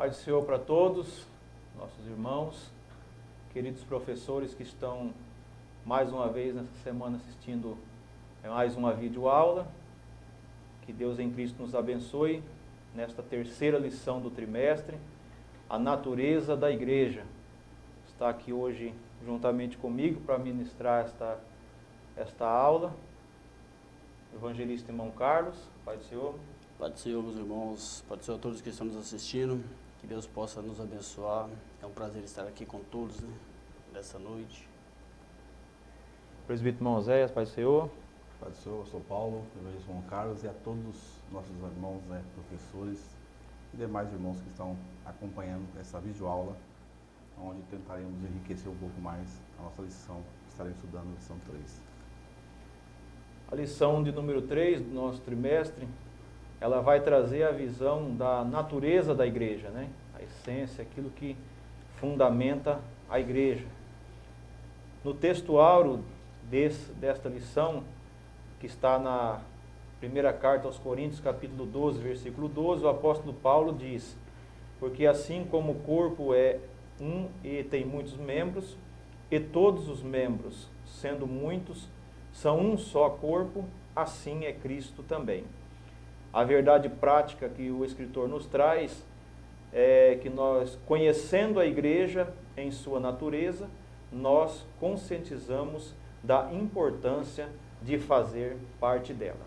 Paz do Senhor para todos, nossos irmãos, queridos professores que estão mais uma vez nessa semana assistindo mais uma videoaula. Que Deus em Cristo nos abençoe nesta terceira lição do trimestre, a natureza da igreja. Está aqui hoje juntamente comigo para ministrar esta aula, o evangelista irmão Carlos. Pai do Senhor. Pai do Senhor, meus irmãos, Pai do Senhor a todos que estão nos assistindo, que Deus possa nos abençoar. É um prazer estar aqui com todos, nessa noite. Presbítero irmão Zé, Pai do Senhor. Pai do Senhor, eu sou Paulo, evangelista irmão Carlos, e a todos os nossos irmãos, professores e demais irmãos que estão acompanhando essa videoaula, onde tentaremos enriquecer um pouco mais a nossa lição. Estaremos estudando a lição 3. A lição de número 3 do nosso trimestre, ela vai trazer a visão da natureza da igreja, né? A essência, aquilo que fundamenta a igreja. No textuário desta lição, que está na primeira carta aos Coríntios, capítulo 12, versículo 12, o apóstolo Paulo diz: porque assim como o corpo é um e tem muitos membros, e todos os membros, sendo muitos, são um só corpo, assim é Cristo também. A verdade prática que o escritor nos traz é que nós, conhecendo a igreja em sua natureza, nós conscientizamos da importância de fazer parte dela.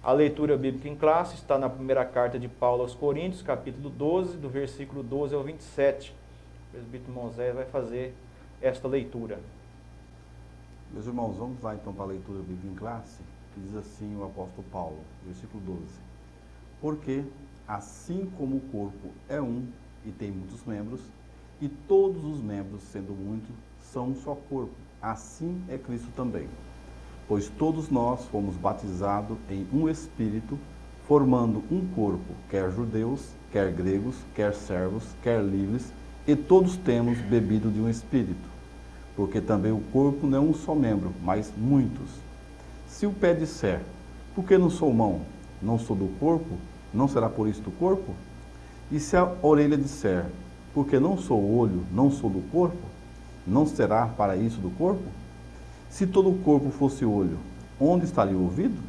A leitura bíblica em classe está na primeira carta de Paulo aos Coríntios, capítulo 12, do versículo 12 ao 27. O presbítero Moisés vai fazer esta leitura. Meus irmãos, vamos lá então para a leitura bíblica em classe, que diz assim o apóstolo Paulo, versículo 12. Porque assim como o corpo é um e tem muitos membros, e todos os membros, sendo muitos, são um só corpo, assim é Cristo também. Pois todos nós fomos batizados em um Espírito, formando um corpo, quer judeus, quer gregos, quer servos, quer livres, e todos temos bebido de um Espírito. Porque também o corpo não é um só membro, mas muitos. Se o pé disser, por que não sou mão, não sou do corpo, não será por isso do corpo? E se a orelha disser, porque não sou olho, não sou do corpo, não será para isso do corpo? Se todo o corpo fosse olho, onde estaria o ouvido?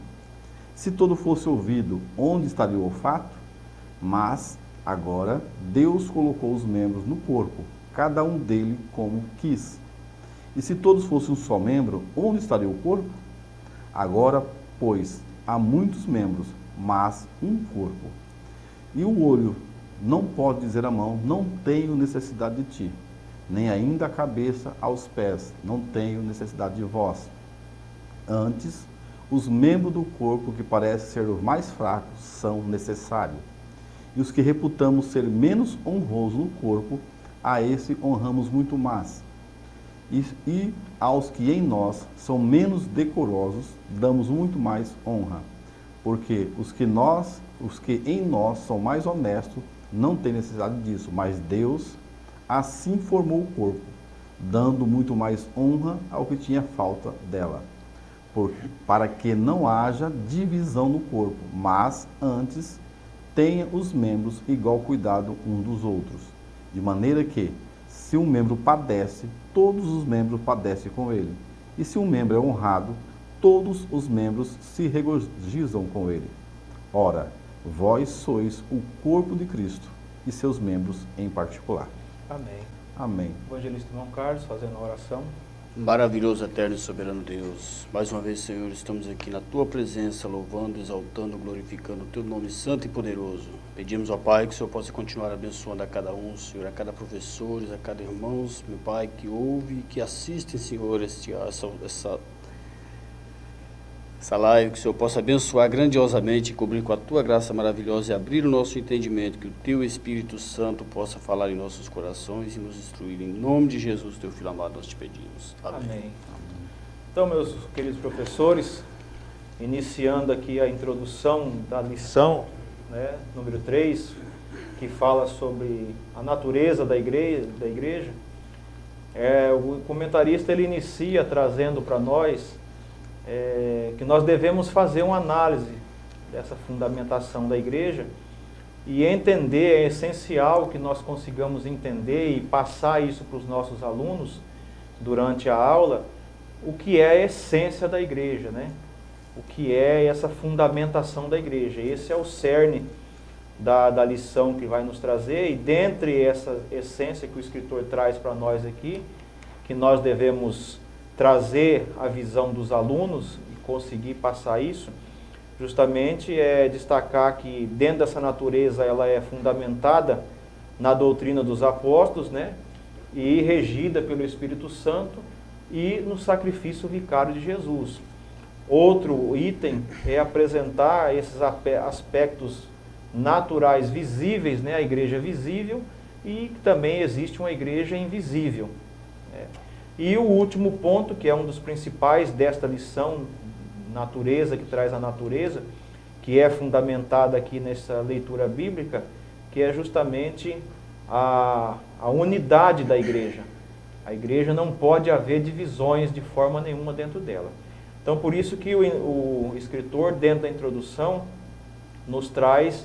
Se todo fosse ouvido, onde estaria o olfato? Mas, agora, Deus colocou os membros no corpo, cada um dele como quis. E se todos fossem um só membro, onde estaria o corpo? Agora, pois, há muitos membros, mas um corpo. E o olho não pode dizer à mão, não tenho necessidade de ti, nem ainda a cabeça aos pés, não tenho necessidade de vós. Antes, os membros do corpo que parecem ser os mais fracos são necessários. E os que reputamos ser menos honrosos no corpo, a esse honramos muito mais. E aos que em nós são menos decorosos, damos muito mais honra. Porque os que em nós são mais honestos, não têm necessidade disso, mas Deus assim formou o corpo, dando muito mais honra ao que tinha falta dela. Para que não haja divisão no corpo, mas antes tenha os membros igual cuidado uns dos outros. De maneira que, se um membro padece, todos os membros padecem com ele. E se um membro é honrado, todos os membros se regozijam com ele. Ora, vós sois o corpo de Cristo e seus membros em particular. Amém. Amém. Evangelista irmão Carlos, fazendo a oração. Maravilhoso, eterno e soberano Deus, mais uma vez, Senhor, estamos aqui na Tua presença, louvando, exaltando, glorificando o Teu nome santo e poderoso. Pedimos ao Pai que o Senhor possa continuar abençoando a cada um, Senhor, a cada professor, a cada irmão, meu Pai, que ouve e que assiste, Senhor, essa live, que o Senhor possa abençoar grandiosamente, cobrir com a Tua graça maravilhosa e abrir o nosso entendimento, que o Teu Espírito Santo possa falar em nossos corações e nos instruir. Em nome de Jesus, Teu Filho amado, nós te pedimos. Amém. Amém. Então, meus queridos professores, iniciando aqui a introdução da lição, número 3, que fala sobre a natureza da igreja, o comentarista ele inicia trazendo para nós que nós devemos fazer uma análise dessa fundamentação da igreja e entender, é essencial que nós consigamos entender e passar isso para os nossos alunos durante a aula, o que é a essência da igreja, né? O que é essa fundamentação da igreja. Esse é o cerne da lição que vai nos trazer, e dentre essa essência que o escritor traz para nós aqui, que nós devemos trazer a visão dos alunos e conseguir passar isso, justamente é destacar que dentro dessa natureza ela é fundamentada na doutrina dos apóstolos, né? E regida pelo Espírito Santo e no sacrifício vicário de Jesus. Outro item é apresentar esses aspectos naturais visíveis, né? A igreja visível, e também existe uma igreja invisível, né? E o último ponto, que é um dos principais desta lição, natureza, que traz a natureza, que é fundamentada aqui nessa leitura bíblica, que é justamente a unidade da igreja. A igreja não pode haver divisões de forma nenhuma dentro dela. Então, por isso que o escritor, dentro da introdução, nos traz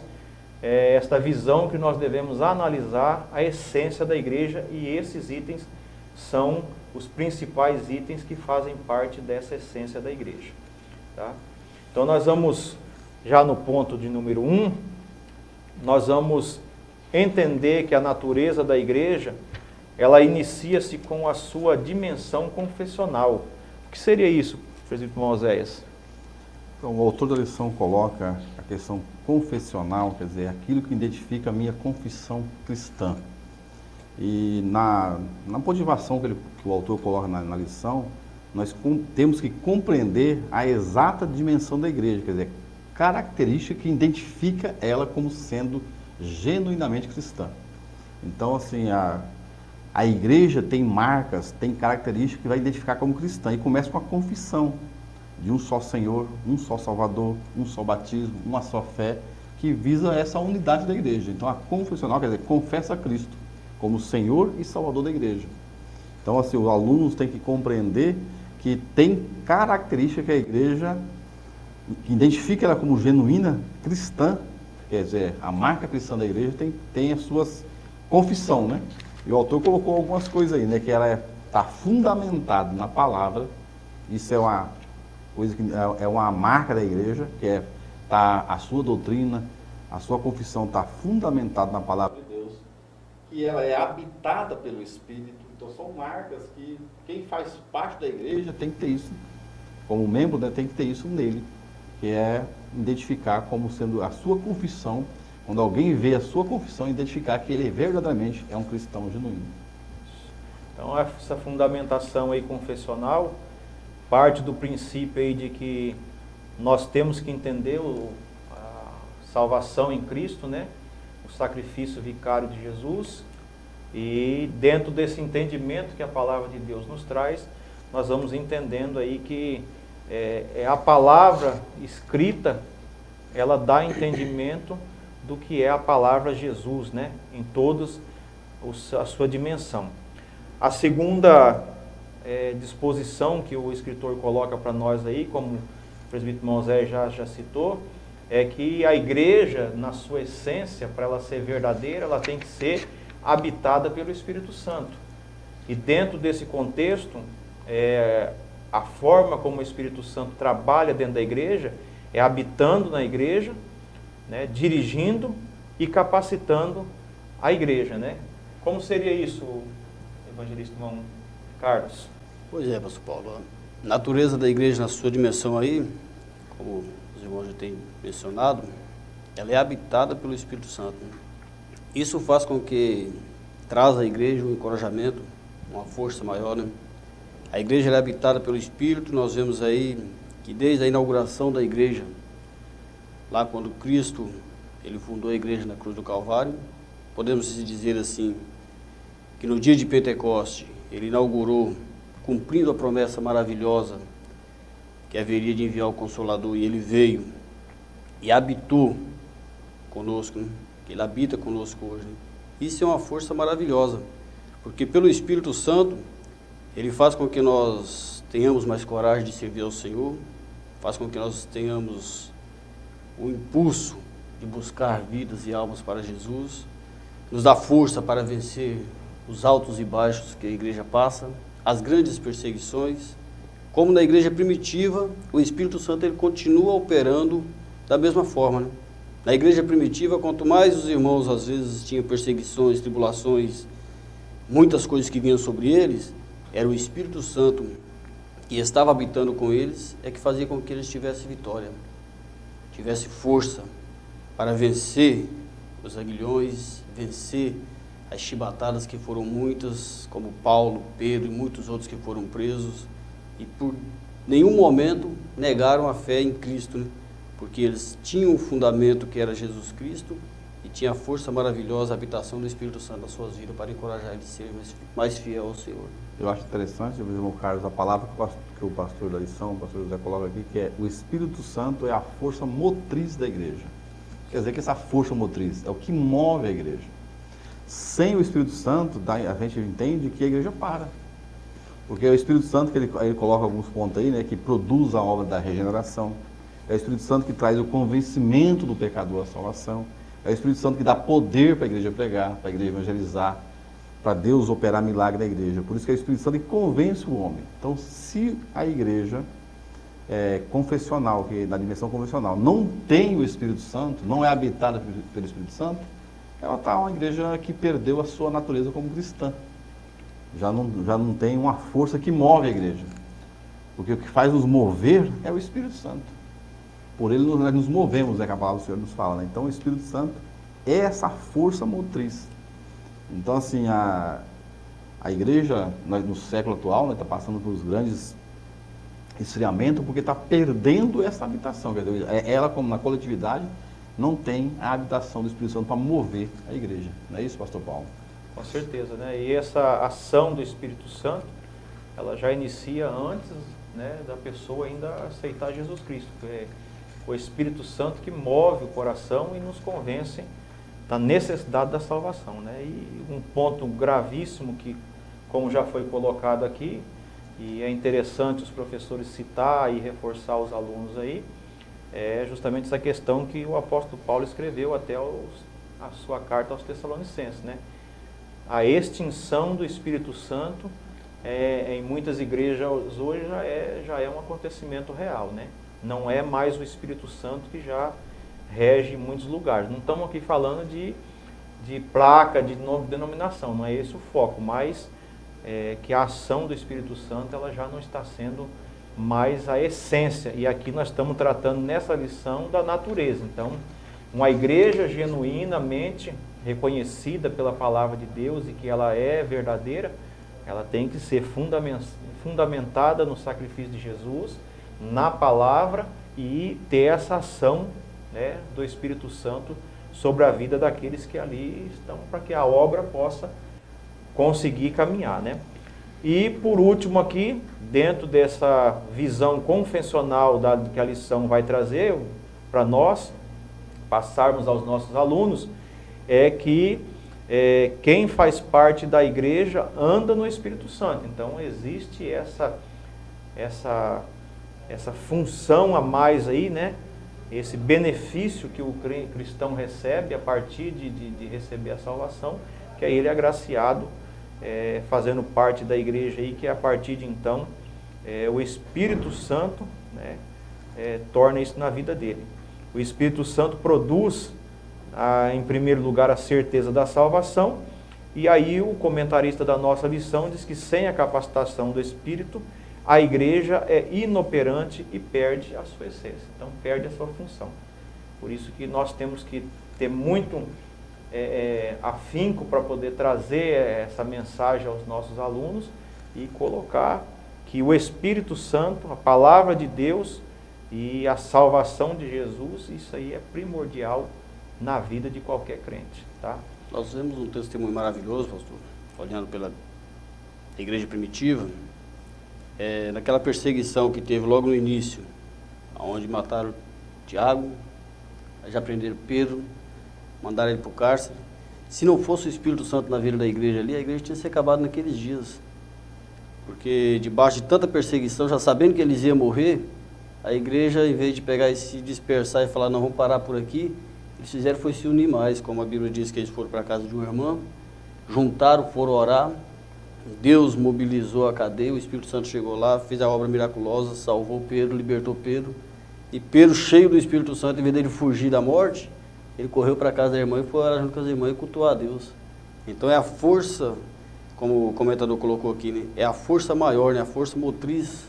esta visão que nós devemos analisar a essência da igreja, e esses itens são os principais itens que fazem parte dessa essência da igreja. Tá? Então, nós vamos, já no ponto de número 1, nós vamos entender que a natureza da igreja, ela inicia-se com a sua dimensão confessional. O que seria isso, presbítero Oséias? Então, o autor da lição coloca a questão confessional, quer dizer, aquilo que identifica a minha confissão cristã. E na motivação que o autor coloca na lição, nós temos que compreender a exata dimensão da igreja, quer dizer, característica que identifica ela como sendo genuinamente cristã. Então, assim, a igreja tem marcas, tem características que vai identificar como cristã, e começa com a confissão de um só Senhor, um só Salvador, um só batismo, uma só fé, que visa essa unidade da igreja. Então, a confessional, quer dizer, confessa a Cristo como Senhor e Salvador da igreja. Então, assim, os alunos têm que compreender que tem característica que a igreja, que identifica ela como genuína cristã, quer dizer, a marca cristã da igreja tem as suas confissão, né? E o autor colocou algumas coisas aí, né? Que ela está fundamentada na palavra. Isso é uma coisa que é uma marca da igreja, que tá a sua doutrina, a sua confissão está fundamentada na palavra de Deus, que ela é habitada pelo Espírito. Então são marcas que quem faz parte da igreja tem que ter isso, como membro, né, tem que ter isso nele, que é identificar como sendo a sua confissão. Quando alguém vê a sua confissão, identificar que ele verdadeiramente é um cristão genuíno. Então, essa fundamentação aí confessional parte do princípio aí de que nós temos que entender a salvação em Cristo, né? O sacrifício vicário de Jesus, e dentro desse entendimento que a palavra de Deus nos traz, nós vamos entendendo aí que a palavra escrita, ela dá entendimento do que é a palavra Jesus, né? Em todos a sua dimensão. A segunda disposição que o escritor coloca para nós aí, como o presbítero Moisés já citou, é que a igreja, na sua essência, para ela ser verdadeira, ela tem que ser habitada pelo Espírito Santo. E dentro desse contexto, a forma como o Espírito Santo trabalha dentro da igreja é habitando na igreja, né, dirigindo e capacitando a igreja, né? Como seria isso, evangelista irmão Carlos? Pois é, pastor Paulo. A natureza da igreja na sua dimensão aí, como os irmãos já têm mencionado, ela é habitada pelo Espírito Santo. Isso faz com que traz à igreja um encorajamento, uma força maior, né? A igreja é habitada pelo Espírito. Nós vemos aí que desde a inauguração da igreja, lá quando Cristo ele fundou a igreja na cruz do Calvário, podemos dizer assim, que no dia de Pentecoste, ele inaugurou, cumprindo a promessa maravilhosa que haveria de enviar o Consolador, e ele veio e habitou conosco, né? Que ele habita conosco hoje, né? Isso é uma força maravilhosa, porque pelo Espírito Santo, ele faz com que nós tenhamos mais coragem de servir ao Senhor, faz com que nós tenhamos o impulso de buscar vidas e almas para Jesus, nos dá força para vencer os altos e baixos que a igreja passa, as grandes perseguições. Como na igreja primitiva, o Espírito Santo ele continua operando da mesma forma, né? Na igreja primitiva, quanto mais os irmãos às vezes tinham perseguições, tribulações, muitas coisas que vinham sobre eles, era o Espírito Santo que estava habitando com eles, é que fazia com que eles tivessem vitória, tivessem força para vencer os aguilhões, vencer as chibatadas que foram muitas, como Paulo, Pedro e muitos outros que foram presos, e por nenhum momento negaram a fé em Cristo, né? Porque eles tinham o fundamento que era Jesus Cristo e tinha a força maravilhosa, a habitação do Espírito Santo nas suas vidas para encorajar eles a serem mais fiel ao Senhor. Eu acho interessante, meu irmão Carlos, a palavra que o pastor da lição, o pastor José coloca aqui, que é o Espírito Santo é a força motriz da igreja. Quer dizer que essa força motriz é o que move a igreja. Sem o Espírito Santo, a gente entende que a igreja para. Porque é o Espírito Santo que ele coloca alguns pontos aí, né, que produz a obra da regeneração. É o Espírito Santo que traz o convencimento do pecador à salvação. É o Espírito Santo que dá poder para a igreja pregar, para a igreja evangelizar, para Deus operar milagre na igreja. Por isso que é o Espírito Santo que convence o homem. Então, se a igreja confessional, que na dimensão confessional, não tem o Espírito Santo, não é habitada pelo Espírito Santo, ela está uma igreja que perdeu a sua natureza como cristã. Já não tem uma força que move a igreja. Porque o que faz nos mover é o Espírito Santo. Por ele nós nos movemos, né, que a palavra do Senhor nos fala, né? Então o Espírito Santo é essa força motriz. Então assim, a igreja no século atual está passando por grandes esfriamentos porque está perdendo essa habitação. Quer dizer, ela como na coletividade não tem a habitação do Espírito Santo para mover a igreja. Não é isso, pastor Paulo? Com certeza, né? E essa ação do Espírito Santo, ela já inicia antes, né, da pessoa ainda aceitar Jesus Cristo. É o Espírito Santo que move o coração e nos convence da necessidade da salvação, né? E um ponto gravíssimo que, como já foi colocado aqui, e é interessante os professores citar e reforçar os alunos aí, é justamente essa questão que o apóstolo Paulo escreveu até a sua carta aos Tessalonicenses, né? A extinção do Espírito Santo em muitas igrejas hoje já é um acontecimento real, né? Não é mais o Espírito Santo que já rege em muitos lugares. Não estamos aqui falando de placa, de denominação, não é esse o foco, mas que a ação do Espírito Santo ela já não está sendo mais a essência. E aqui nós estamos tratando nessa lição da natureza. Então, uma igreja genuinamente reconhecida pela palavra de Deus e que ela é verdadeira, ela tem que ser fundamentada no sacrifício de Jesus, na palavra e ter essa ação, né, do Espírito Santo sobre a vida daqueles que ali estão, para que a obra possa conseguir caminhar, né? E por último aqui, dentro dessa visão confessional que a lição vai trazer para nós, passarmos aos nossos alunos, é que quem faz parte da igreja anda no Espírito Santo. Então existe essa função a mais aí, né? Esse benefício que o cristão recebe a partir de receber a salvação, que é ele agraciado, fazendo parte da igreja aí, que a partir de então o Espírito Santo, né, torna isso na vida dele. O Espírito Santo produz, em primeiro lugar, a certeza da salvação, e aí o comentarista da nossa lição diz que sem a capacitação do Espírito, a igreja é inoperante e perde a sua essência, então perde a sua função. Por isso que nós temos que ter muito afinco para poder trazer essa mensagem aos nossos alunos e colocar que o Espírito Santo, a palavra de Deus e a salvação de Jesus, isso aí é primordial na vida de qualquer crente, tá? Nós temos um testemunho maravilhoso, pastor, olhando pela igreja primitiva, naquela perseguição que teve logo no início, onde mataram Tiago, já prenderam Pedro, mandaram ele para o cárcere. Se não fosse o Espírito Santo na vida da igreja ali, a igreja tinha se acabado naqueles dias. Porque debaixo de tanta perseguição, já sabendo que eles iam morrer, a igreja, em vez de pegar e se dispersar e falar, não, vamos parar por aqui, Eles fizeram foi se unir mais, como a Bíblia diz que eles foram para a casa de uma irmã, juntaram, foram orar, Deus mobilizou a cadeia, o Espírito Santo chegou lá, fez a obra miraculosa, salvou Pedro, libertou Pedro, e Pedro, cheio do Espírito Santo, em vez dele fugir da morte, ele correu para a casa da irmã e foi orar junto com as irmãs e cultuar a Deus. Então é a força, como o comentador colocou aqui, né? É a força maior, né? A força motriz,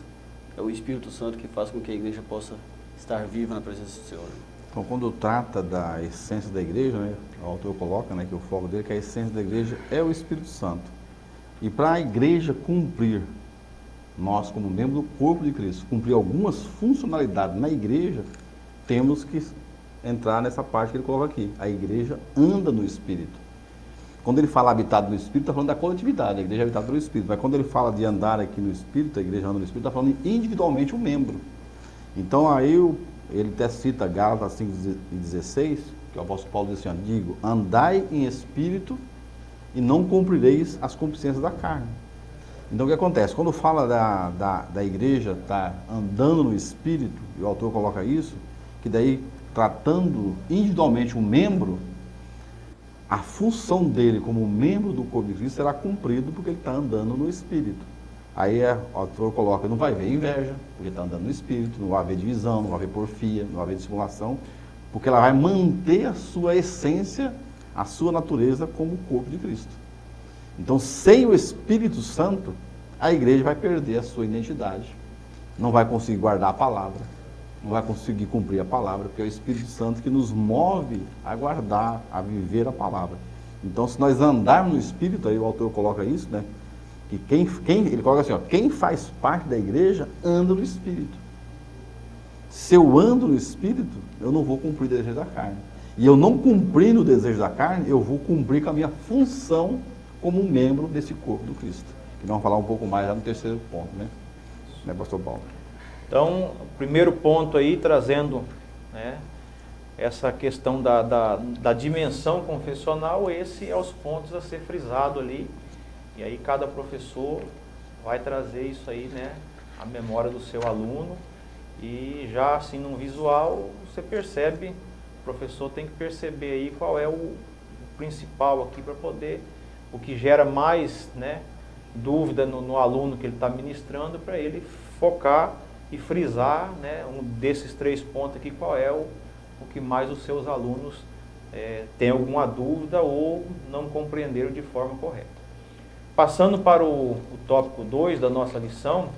é o Espírito Santo que faz com que a igreja possa estar viva na presença do Senhor. Então, quando trata da essência da igreja, né, o autor coloca, né, que o foco dele, que a essência da igreja é o Espírito Santo. E para a igreja cumprir, nós como membro do corpo de Cristo, cumprir algumas funcionalidades na igreja, temos que entrar nessa parte que ele coloca aqui. A igreja anda no Espírito. Quando ele fala habitado no Espírito, está falando da coletividade, a igreja é habitada pelo Espírito. Mas quando ele fala de andar aqui no Espírito, a igreja anda no Espírito, está falando individualmente o membro. Então aí ele até cita Gálatas 5,16, que o apóstolo Paulo diz assim, ó, digo, andai em Espírito e não cumprireis as concupiscências da carne. Então o que acontece? Quando fala da igreja estar andando no Espírito, e o autor coloca isso, que daí tratando individualmente um membro, a função dele como membro do corpo de Cristo será cumprida porque ele está andando no Espírito. Aí o autor coloca, não vai haver inveja, porque está andando no Espírito, não vai haver divisão, não vai haver porfia, não vai haver dissimulação, porque ela vai manter a sua essência, a sua natureza como o corpo de Cristo. Então, sem o Espírito Santo, a igreja vai perder a sua identidade, não vai conseguir guardar a palavra, não vai conseguir cumprir a palavra, porque é o Espírito Santo que nos move a guardar, a viver a palavra. Então, se nós andarmos no Espírito, aí o autor coloca isso, né? Que ele coloca assim, ó, quem faz parte da igreja anda no Espírito. Se eu ando no Espírito, eu não vou cumprir o desejo da carne. E eu não cumprindo o desejo da carne, eu vou cumprir com a minha função como um membro desse corpo do Cristo. Que nós vamos falar um pouco mais lá no terceiro ponto, né? Né, pastor Paulo? Então, o primeiro ponto aí, trazendo, né, essa questão da dimensão confessional, esse é os pontos a ser frisado ali. E aí cada professor vai trazer isso aí, né, à memória do seu aluno. E já assim no visual, você percebe, o professor tem que perceber aí qual é o principal aqui para poder, o que gera mais, né, dúvida no aluno que ele está ministrando, para ele focar e frisar, né, um desses 3 pontos aqui, qual é o que mais os seus alunos têm alguma dúvida ou não compreenderam de forma correta. Passando para o tópico 2 da nossa lição,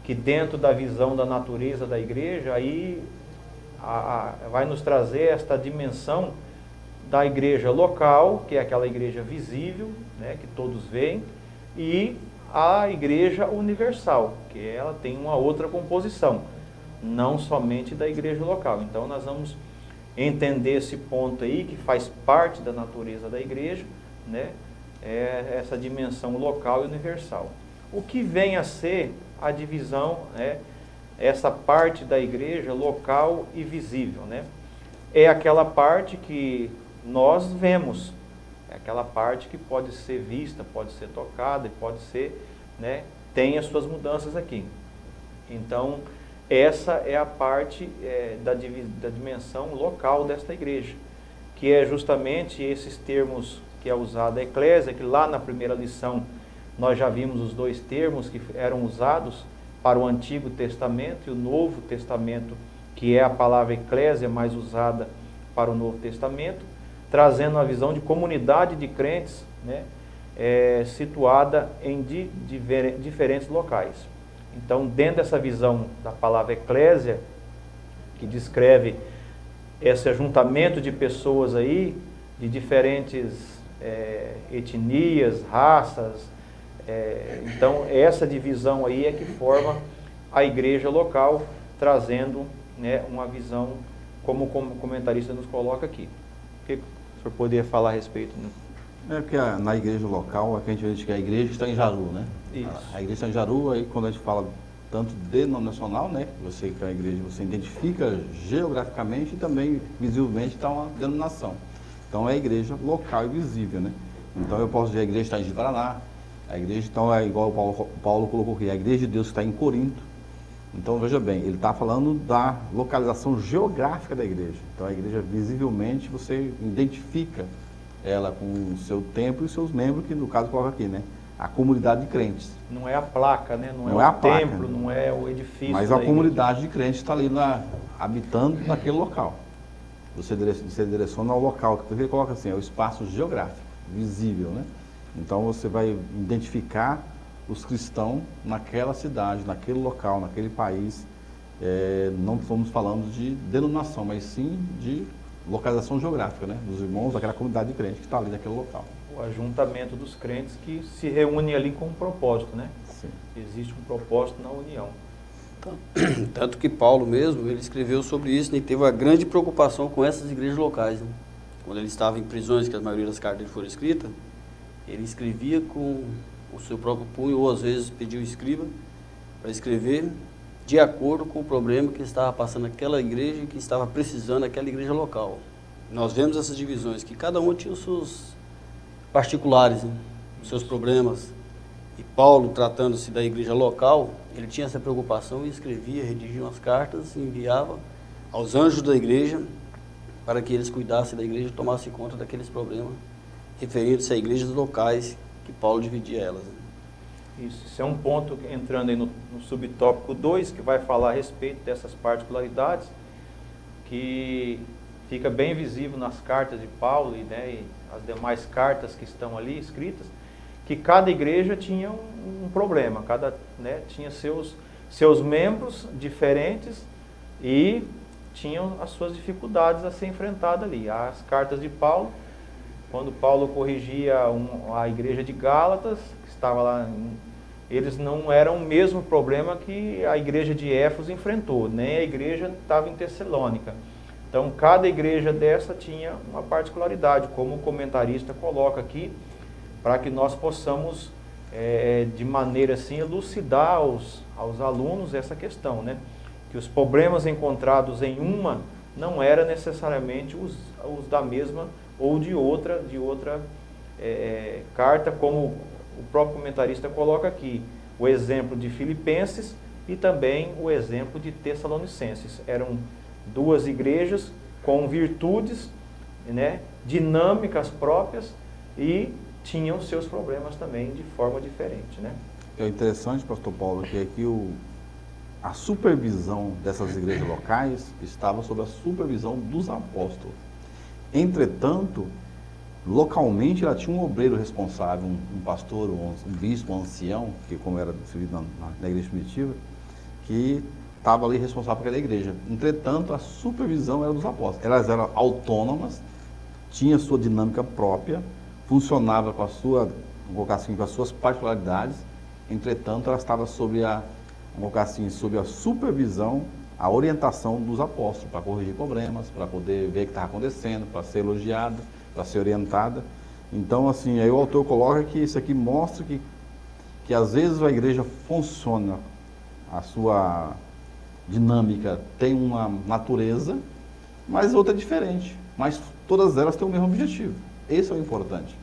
que dentro da visão da natureza da igreja, aí vai nos trazer esta dimensão da igreja local, que é aquela igreja visível, né, que todos veem, e a igreja universal, que ela tem uma outra composição, não somente da igreja local. Então nós vamos entender esse ponto aí, que faz parte da natureza da igreja, né, essa dimensão local e universal. O que vem a ser a divisão, né, essa parte da igreja local e visível, né? É aquela parte que nós vemos, é aquela parte que pode ser vista, pode ser tocada e pode ser, né, tem as suas mudanças aqui. Então, essa é a parte da dimensão local desta igreja, que é justamente esses termos que é usado a eclésia, que lá na primeira lição nós já vimos os 2 termos que eram usados para o Antigo Testamento e o Novo Testamento, que é a palavra eclésia mais usada para o Novo Testamento, trazendo uma visão de comunidade de crentes, né, situada em diferentes locais. Então, dentro dessa visão da palavra eclésia, que descreve esse ajuntamento de pessoas aí, de diferentes etnias, raças, então essa divisão aí é que forma a igreja local, trazendo, né, uma visão como o comentarista nos coloca aqui. O que o senhor poderia falar a respeito? Né? Porque na igreja local, aqui a gente vê que a igreja está em Jaru, né? Isso. A igreja está em Jaru, aí quando a gente fala tanto denominacional, né? Você que é a igreja, você identifica geograficamente e também visivelmente está uma denominação. Então é a igreja local e visível, né? Então eu posso dizer a igreja está em Paraná, a igreja então é igual o Paulo colocou aqui, a igreja de Deus está em Corinto, Então, veja bem, ele está falando da localização geográfica da igreja. Então, a igreja, visivelmente, você identifica ela com o seu templo e os seus membros, que no caso coloca aqui, né? A comunidade de crentes. Não é a placa, né? Não Não é é o a placa, templo, não é o edifício. Mas da a igreja. comunidade de crentes está ali habitando naquele local. Você direciona ao local, porque ele coloca assim, é o espaço geográfico, visível, né? Então você vai identificar os cristãos naquela cidade, naquele local, naquele país. Não estamos falando de denominação, mas sim de localização geográfica, né? Dos irmãos daquela comunidade de crentes que está ali naquele local. O ajuntamento dos crentes que se reúne ali com um propósito, né? Sim. Existe um propósito na união. Tanto que Paulo mesmo, ele escreveu sobre isso, né, e teve uma grande preocupação com essas igrejas locais. Né? Quando ele estava em prisões, que a maioria das cartas dele foram escritas, ele escrevia com o seu próprio punho, ou às vezes pedia o escriba para escrever de acordo com o problema que estava passando aquela igreja e que estava precisando aquela igreja local. Nós vemos essas divisões, que cada uma tinha os seus particulares, né? Os seus problemas. E Paulo, tratando-se da igreja local, ele tinha essa preocupação e escrevia, redigia umas cartas e enviava aos anjos da igreja para que eles cuidassem da igreja e tomassem conta daqueles problemas referindo-se a igrejas locais que Paulo dividia elas. Né? Isso é um ponto entrando aí no subtópico 2, que vai falar a respeito dessas particularidades, que fica bem visível nas cartas de Paulo e as demais cartas que estão ali escritas, que cada igreja tinha um problema, tinha seus membros diferentes e tinham as suas dificuldades a ser enfrentadas ali. As cartas de Paulo, quando Paulo corrigia a igreja de Gálatas, que estava lá, eles não eram o mesmo problema que a igreja de Éfeso enfrentou, nem a igreja estava em Tessalônica. Então, cada igreja dessa tinha uma particularidade, como o comentarista coloca aqui, para que nós possamos, de maneira assim, elucidar aos alunos essa questão, né? Que os problemas encontrados em uma não eram necessariamente os da mesma ou de outra carta, como o próprio comentarista coloca aqui, o exemplo de Filipenses e também o exemplo de Tessalonicenses. Eram duas igrejas com virtudes, né, dinâmicas próprias e tinham seus problemas também de forma diferente, né? É interessante, pastor Paulo, que aqui a supervisão dessas igrejas locais estava sob a supervisão dos apóstolos. Entretanto, localmente ela tinha um obreiro responsável, um pastor, um bispo, um ancião, que como era definido na igreja primitiva, que estava ali responsável por aquela igreja. Entretanto, a supervisão era dos apóstolos. Elas eram autônomas, tinham sua dinâmica própria, funcionava com a sua, vamos colocar assim, com as suas particularidades. Entretanto, ela estava sob vamos colocar assim, sob a supervisão, a orientação dos apóstolos, para corrigir problemas, para poder ver o que estava acontecendo, para ser elogiada, para ser orientada. Então, assim, aí o autor coloca que isso aqui mostra que às vezes a igreja funciona, a sua dinâmica tem uma natureza, mas outra é diferente. Mas todas elas têm o mesmo objetivo. Esse é o importante.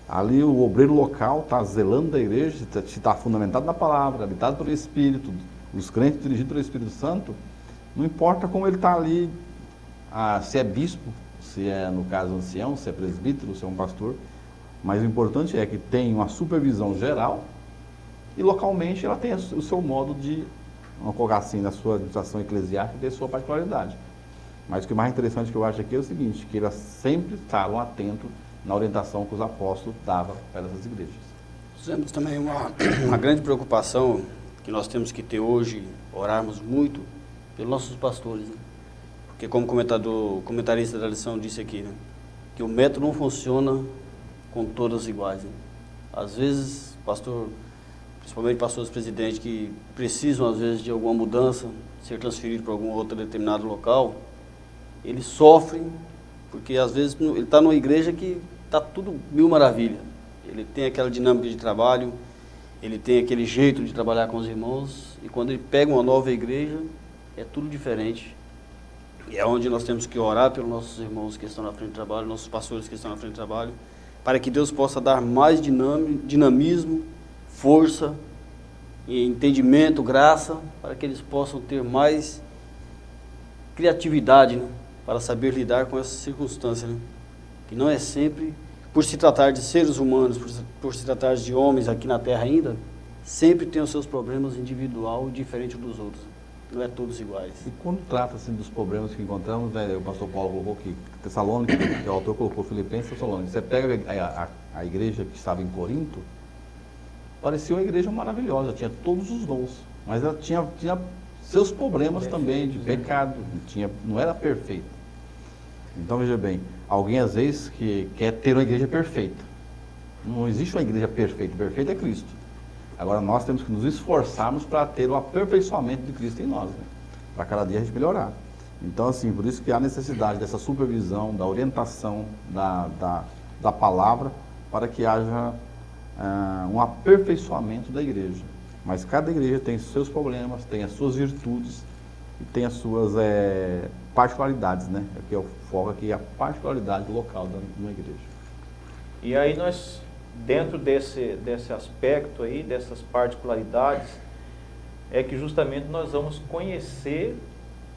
Ali o obreiro local está zelando da igreja, se está fundamentado na palavra, habitado pelo Espírito, os crentes dirigidos pelo Espírito Santo, não importa como ele está ali, se é bispo, se é, no caso, ancião, se é presbítero, se é um pastor, mas o importante é que tem uma supervisão geral e localmente ela tem o seu modo de, vamos colocar assim, na sua administração eclesiástica, tem a sua particularidade. Mas o que mais interessante que eu acho aqui é o seguinte, que elas sempre estavam atentos na orientação que os apóstolos davam para essas igrejas. Temos também uma grande preocupação que nós temos que ter hoje, orarmos muito pelos nossos pastores, né? Porque como o comentarista da lição disse aqui, né? Que o método não funciona com todas iguais. Né? Às vezes, principalmente pastores presidentes que precisam às vezes de alguma mudança, ser transferido para algum outro determinado local, eles sofrem porque às vezes ele está numa igreja que está tudo mil maravilha. Ele tem aquela dinâmica de trabalho, ele tem aquele jeito de trabalhar com os irmãos, e quando ele pega uma nova igreja, é tudo diferente. E é onde nós temos que orar pelos nossos irmãos que estão na frente do trabalho, nossos pastores que estão na frente do trabalho, para que Deus possa dar mais dinamismo, força entendimento, graça, para que eles possam ter mais criatividade, né? Para saber lidar com essas circunstâncias, né? Que não é sempre, por se tratar de seres humanos, por se tratar de homens aqui na Terra ainda, sempre tem os seus problemas individual diferente dos outros. Não é todos iguais. E quando trata-se dos problemas que encontramos, né, o pastor Paulo colocou aqui, Tessalônica, que o autor colocou Filipenses e Tessalônica. Você pega a igreja que estava em Corinto, parecia uma igreja maravilhosa, tinha todos os dons, mas ela tinha seus problemas também de pecado, não era perfeita. Então veja bem, alguém às vezes que quer ter uma igreja perfeita. Não existe uma igreja perfeita, perfeita é Cristo. Agora nós temos que nos esforçarmos para ter o aperfeiçoamento de Cristo em nós, né? Para cada dia a gente melhorar. Então assim, por isso que há necessidade dessa supervisão, da orientação, da palavra, para que haja um aperfeiçoamento da igreja. Mas cada igreja tem seus problemas, tem as suas virtudes e tem as suas particularidades, né? Aqui é o foco aqui, a particularidade local de uma igreja. E aí nós, dentro desse aspecto aí, dessas particularidades, é que justamente nós vamos conhecer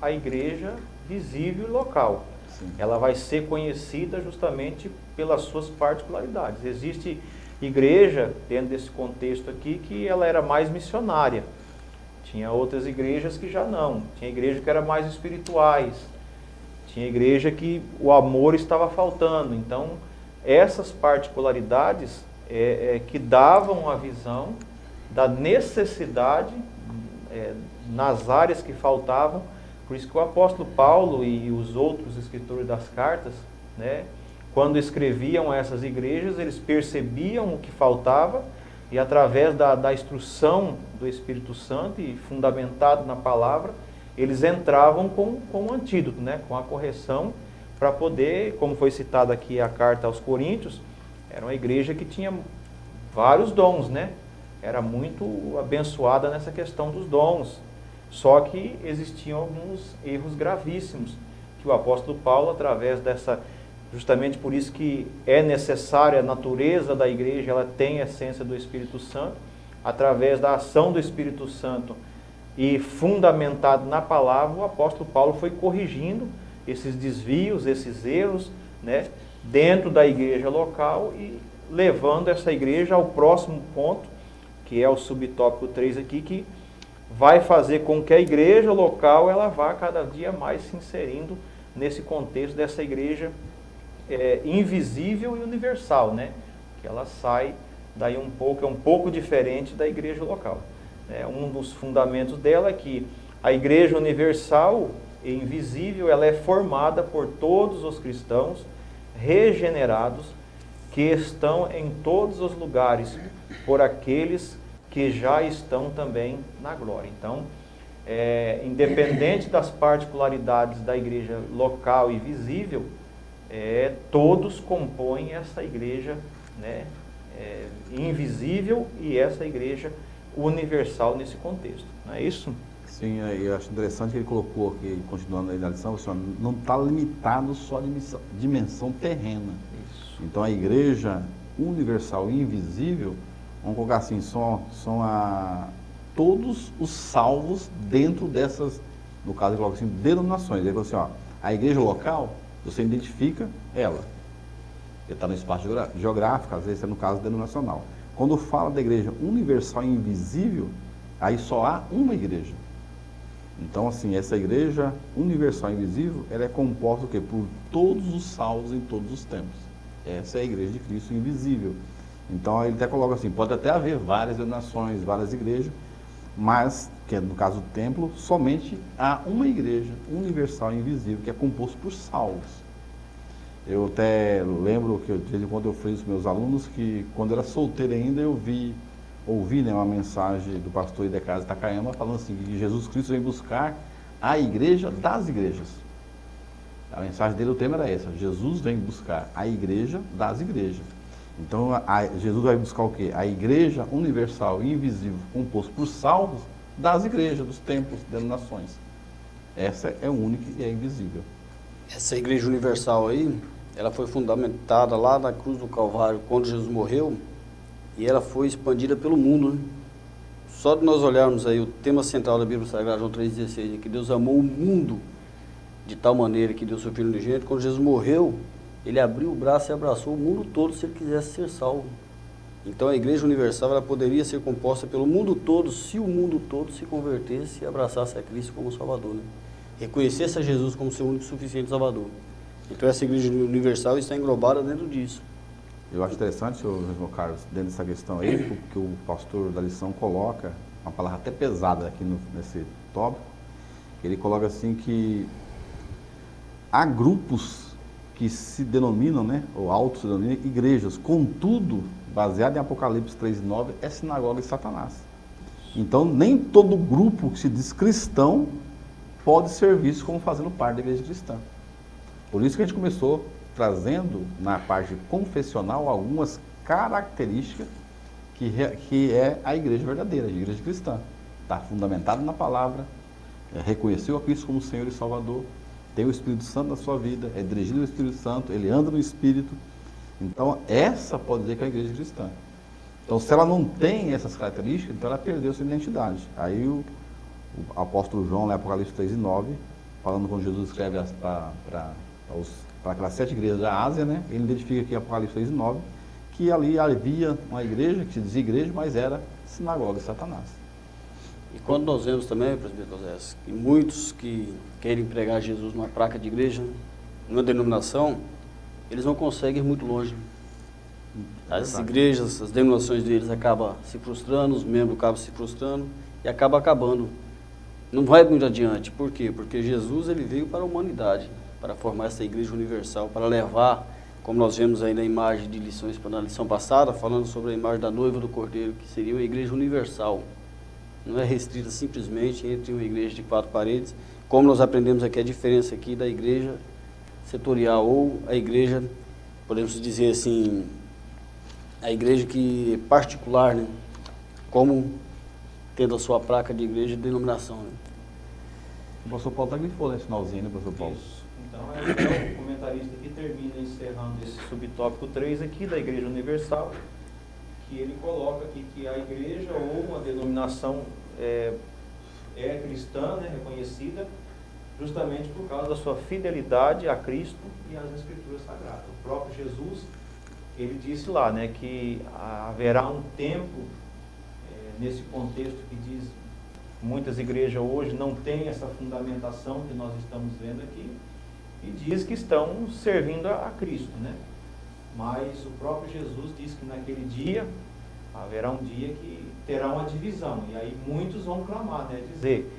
a igreja visível e local. Sim. Ela vai ser conhecida justamente pelas suas particularidades. Existe igreja, dentro desse contexto aqui, que ela era mais missionária. Tinha outras igrejas que já não. Tinha igreja que era mais espirituais. Tinha igreja que o amor estava faltando. Então, essas particularidades que davam a visão da necessidade nas áreas que faltavam. Por isso que o apóstolo Paulo e os outros escritores das cartas, né, quando escreviam essas igrejas, eles percebiam o que faltava e através da instrução do Espírito Santo e fundamentado na palavra, eles entravam com um antídoto, né, com a correção, para poder, como foi citado aqui a carta aos Coríntios, era uma igreja que tinha vários dons, né? Era muito abençoada nessa questão dos dons. Só que existiam alguns erros gravíssimos que o apóstolo Paulo, através dessa, justamente por isso que é necessária a natureza da igreja, ela tem a essência do Espírito Santo, através da ação do Espírito Santo e fundamentado na palavra, o apóstolo Paulo foi corrigindo esses desvios, esses erros, né, dentro da igreja local e levando essa igreja ao próximo ponto, que é o subtópico 3 aqui, que vai fazer com que a igreja local ela vá cada dia mais se inserindo nesse contexto dessa igreja invisível e universal, né? Que ela sai daí um pouco diferente da igreja local. Um dos fundamentos dela é que a igreja universal e invisível ela é formada por todos os cristãos regenerados que estão em todos os lugares por aqueles que já estão também na glória. Então, independente das particularidades da igreja local e visível, todos compõem essa igreja, né, invisível e essa igreja universal nesse contexto. Não é isso? Sim, eu acho interessante que ele colocou aqui, continuando aí na lição, não está limitado só à dimensão terrena. Isso. Então a igreja universal e invisível, vamos colocar assim, são todos os salvos dentro dessas, no caso ele coloca assim, denominações. Ele falou assim, ó, a igreja local, você identifica ela. Ele está no espaço geográfico, às vezes é no caso denominacional. Quando fala da igreja universal e invisível, aí só há uma igreja. Então, assim, essa igreja universal e invisível, ela é composta por todos os salvos em todos os tempos. Essa é a igreja de Cristo invisível. Então, ele até coloca assim, pode até haver várias denominações, várias igrejas, mas, que é no caso do templo, somente há uma igreja universal e invisível, que é composta por salvos. Eu até lembro que, de vez em quando, eu friso os meus alunos que, quando eu era solteiro ainda, eu ouvi, né, uma mensagem do pastor Idecásio Takayama falando assim, que Jesus Cristo vem buscar a igreja das igrejas. A mensagem dele, o tema era essa, Jesus vem buscar a igreja das igrejas. Então, Jesus vai buscar o quê? A igreja universal e invisível, composta por salvos das igrejas, dos templos, denominações. Essa é única e é invisível. Essa igreja universal aí, ela foi fundamentada lá na cruz do Calvário, quando Jesus morreu, e ela foi expandida pelo mundo, né? só de nós olharmos aí o tema central da Bíblia Sagrada, João 3,16, que Deus amou o mundo de tal maneira que deu seu Filho unigênito, quando Jesus morreu, ele abriu o braço e abraçou o mundo todo se ele quisesse ser salvo. Então a Igreja Universal ela poderia ser composta pelo mundo todo, se o mundo todo se convertesse e abraçasse a Cristo como Salvador, né? Reconhecesse a Jesus como seu único e suficiente Salvador. Então essa Igreja Universal está englobada dentro disso. Eu acho interessante, senhor Carlos, dentro dessa questão aí, que o pastor da lição coloca, uma palavra até pesada aqui nesse tópico, ele coloca assim que há grupos que se denominam, né, ou auto se denominam igrejas, contudo, baseado em Apocalipse 3,9, é sinagoga de Satanás. Então, nem todo grupo que se diz cristão pode ser visto como fazendo parte da igreja cristã. Por isso que a gente começou trazendo, na parte confessional, algumas características que é a igreja verdadeira, a igreja cristã. Está fundamentada na palavra, reconheceu a Cristo como Senhor e Salvador, tem o Espírito Santo na sua vida, é dirigido ao Espírito Santo, ele anda no Espírito. Então, essa pode dizer que é a igreja cristã. Então, se ela não tem essas características, então ela perdeu sua identidade. Aí o apóstolo João, lá em Apocalipse 3,9, falando quando Jesus escreve para aquelas 7 igrejas da Ásia, né? Ele identifica aqui em Apocalipse 3,9, que ali havia uma igreja, que se dizia igreja, mas era sinagoga de Satanás. E quando nós vemos também, presbítero José, que muitos que querem pregar Jesus numa placa de igreja, numa denominação, eles não conseguem ir muito longe. As igrejas, as denominações deles acabam se frustrando, os membros acabam se frustrando e acaba acabando. Não vai muito adiante. Por quê? Porque Jesus ele veio para a humanidade, para formar essa igreja universal, para levar, como nós vemos aí na imagem de lições, na lição passada, falando sobre a imagem da noiva do Cordeiro, que seria uma igreja universal. Não é restrita simplesmente entre uma igreja de 4 paredes, como nós aprendemos aqui a diferença aqui da igreja setorial, ou a igreja, podemos dizer assim, a igreja que é particular, né? Como tendo a sua placa de igreja de denominação. Né? O pastor Paulo está grifou nesse finalzinho, né, pastor Paulo? Isso. Então, o comentarista aqui termina encerrando esse subtópico 3 aqui da Igreja Universal, que ele coloca aqui que a igreja ou uma denominação é cristã, né, reconhecida, justamente por causa da sua fidelidade a Cristo e às Escrituras Sagradas. O próprio Jesus, ele disse lá, né, que haverá um tempo, nesse contexto que diz, muitas igrejas hoje não têm essa fundamentação que nós estamos vendo aqui, e diz que estão servindo a Cristo, né? Mas o próprio Jesus disse que naquele dia, haverá um dia que terá uma divisão, e aí muitos vão clamar, né? Dizer,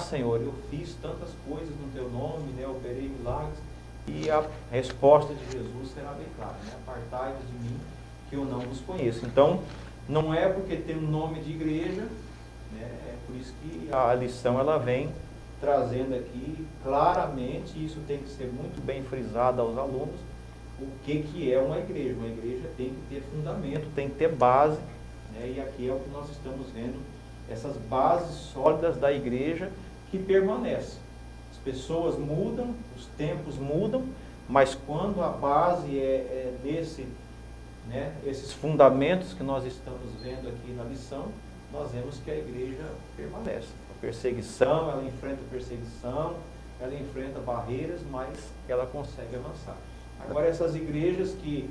Senhor, eu fiz tantas coisas no teu nome, né? Operei milagres, e a resposta de Jesus será bem clara, né? Apartai-vos de mim, que eu não vos conheço. Então, não é porque tem um nome de igreja, né? É por isso que a lição ela vem trazendo aqui claramente, e isso tem que ser muito bem frisado aos alunos, o que é uma igreja. Uma igreja tem que ter fundamento, tem que ter base, né? E aqui é o que nós estamos vendo, essas bases sólidas da igreja que permanecem. As pessoas mudam, os tempos mudam, mas quando a base é nesse, né, esses fundamentos que nós estamos vendo aqui na lição, nós vemos que a igreja permanece. A perseguição, ela enfrenta perseguição, ela enfrenta barreiras, mas ela consegue avançar. Agora, essas igrejas que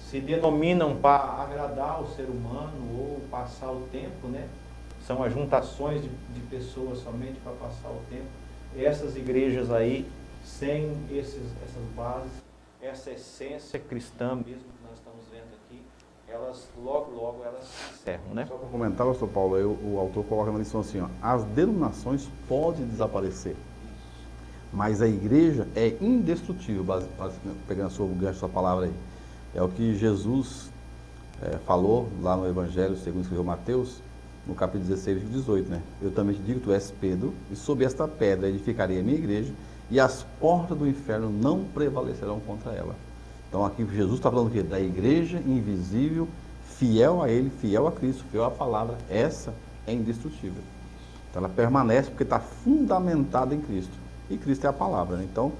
se denominam para agradar o ser humano ou passar o tempo, né? São ajuntações de pessoas somente para passar o tempo. Essas igrejas aí, sem essas bases, essa essência cristã mesmo que nós estamos vendo aqui, elas logo elas se encerram, né? Só para comentar, pastor Paulo, o autor coloca na lição assim, ó, as denominações podem desaparecer, mas a igreja é indestrutível, pegando a sua palavra aí. É o que Jesus falou lá no Evangelho, segundo escreveu Mateus, no capítulo 16 e 18, né? Eu também te digo, tu és Pedro, e sob esta pedra edificarei a minha igreja, e as portas do inferno não prevalecerão contra ela. Então aqui Jesus está falando o quê? Da igreja invisível, fiel a Ele, fiel a Cristo, fiel à palavra, essa é indestrutível. Então ela permanece porque está fundamentada em Cristo. E Cristo é a palavra, né? Então,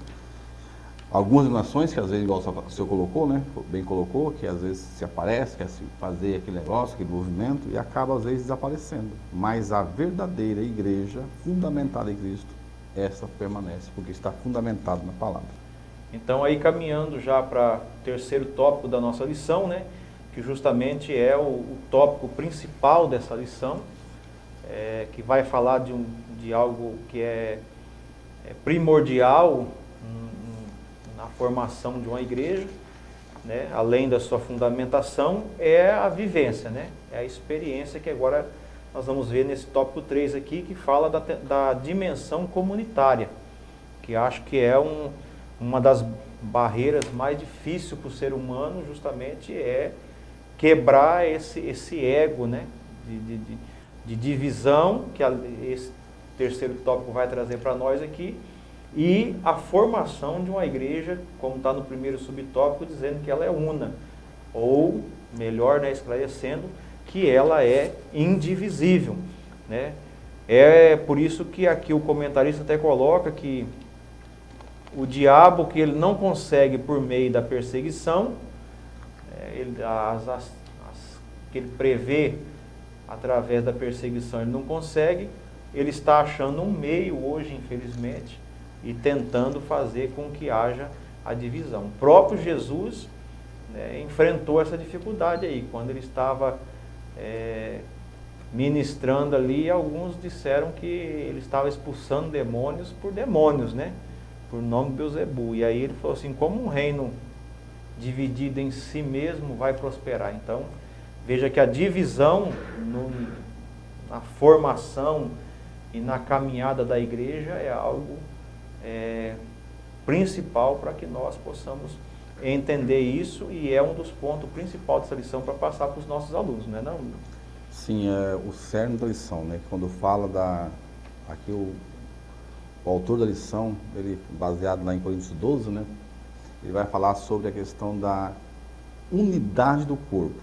Algumas denominações que às vezes, igual o senhor colocou, né? Bem colocou, que às vezes se aparece, quer se fazer aquele negócio, aquele movimento, e acaba às vezes desaparecendo. Mas a verdadeira igreja, fundamentada em Cristo, essa permanece, porque está fundamentada na palavra. Então aí caminhando já para o terceiro tópico da nossa lição, né? Que justamente é o tópico principal dessa lição, que vai falar de algo que é primordial na formação de uma igreja, né? Além da sua fundamentação, é a vivência, né? É a experiência que agora nós vamos ver nesse tópico 3 aqui, que fala da dimensão comunitária, que acho que é uma das barreiras mais difíceis para o ser humano, justamente é quebrar esse ego, né? de divisão, que esse terceiro tópico vai trazer para nós aqui, e a formação de uma igreja, como está no primeiro subtópico, dizendo que ela é una, ou, melhor, né, esclarecendo, que ela é indivisível, né? É por isso que aqui o comentarista até coloca que o diabo, que ele não consegue por meio da perseguição, que ele prevê através da perseguição, ele não consegue, ele está achando um meio hoje, infelizmente, e tentando fazer com que haja a divisão. O próprio Jesus, né, enfrentou essa dificuldade aí, quando ele estava ministrando ali, alguns disseram que ele estava expulsando demônios por demônios, né, por nome de Beelzebu. E aí ele falou assim, como um reino dividido em si mesmo vai prosperar? Então, veja que a divisão na formação e na caminhada da igreja é algo principal para que nós possamos entender isso, e é um dos pontos principais dessa lição para passar para os nossos alunos, não é não? Sim, é o cerne da lição, né? Quando fala aqui o autor da lição, ele baseado lá em Coríntios 12, né? Ele vai falar sobre a questão da unidade do corpo.